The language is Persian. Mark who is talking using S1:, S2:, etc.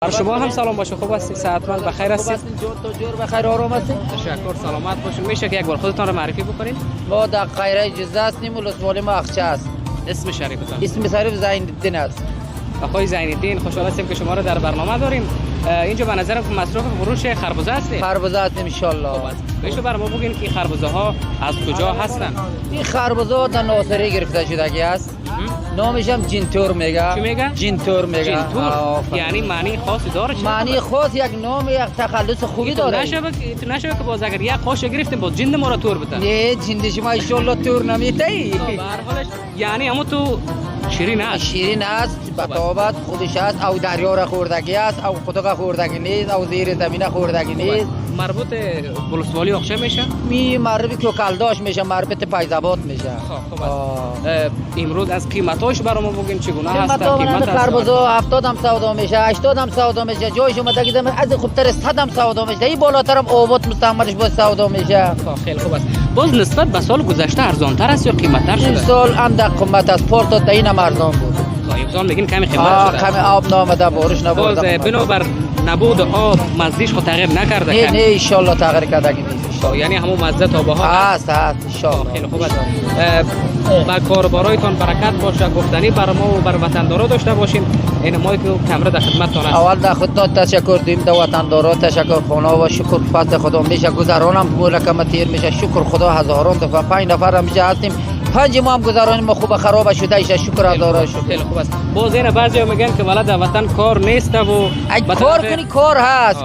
S1: بر شما هم سلام باشه. خوب هستید؟ صحتمند بخیر هستید؟
S2: تو جور بخیر آرام هستید؟
S1: تشکر، سلامت باشید. میشه که یک بار خودتان رو معرفی بکنید؟
S2: ما در خیره اجازه هستیم و لطفالی ما اخچه است.
S1: اسم شریفتان؟
S2: اسم شریف زین‌الدین است.
S1: آقای زین‌الدین، خوشحال هستیم که شما رو در برنامه داریم. اینجا به نظرم که مصرف فروش خربزه هستید؟
S2: خربزه هستیم ان شاء الله.
S1: بهش بر ما بگین که خربزه ها از کجا هستن؟
S2: این خربزه ها در ناصری گرفته شدگی است. نامش هم جینتور میگه.
S1: چی میگه؟
S2: جینتور میگه.
S1: جینتور یعنی معنی خاصی داره؟
S2: معنی خاص، یک نام، یک تخلص خوبی داره.
S1: نشه که باز اگر یک قاش گرفتیم باز جند ما را تور بدن.
S2: نه جند شما ان شاء الله تور نمیتایی.
S1: به هر حالش یعنی اما تو شیرین است.
S2: شیرین است، بطابت خودش است. او دریا را خوردگی است، او خودگا خوردگی نیست، او زیر زمین خوردگی نیست.
S1: مربوط بلوسوالی اخشه میشه؟
S2: می مربوط که کلداش میشه، مربوط پایزابات میشه.
S1: خب امروز از قیمتاش برام بگین چگونه هست؟
S2: قیمت خربزه 70 هم سودا میشه، 80 هم سودا میشه. جایش اومده دیدم از خوبتر 100 هم سودا میشه. این بالاتر هم آباد مستعملش با سودا میشه.
S1: خیلی خوب است. باز نسبت به سال گذشته ارزانتر است یا قیمتتر شده؟
S2: این سال اندک قیمت است. پورت تا این ارزان بود.
S1: امسال میگین کمی قیمت شده.
S2: کمی آب نامده، بارش نبود.
S1: باز بنابر نبود آب مزدیش خود تغییر نکرده؟
S2: نه ان شاء الله تغییر کردگی نیست.
S1: یعنی همون مزه تا بها
S2: هست ان شاء الله.
S1: خیلی خوب است. با کاربارایتان برکت باشه. گفتنی بر ما و بر وطندارا داشته باشین. این ما که کمره در خدمتتان است.
S2: اول در خدمت تشکر دیم در وطندارا، تشکر خدا و شکر فضل خدا میشه. گذرانم مولکم تیر میشه. شکر خدا هزاران دفعه. 5 نفر هم هستیم. 5 ما هم گذران ما خوب خراب شده ایش. شکر هزاران شکر.
S1: خیلی خوب است. باز این بعضی میگن که ولد وطن کار نیست و
S2: کار کنی کار هست.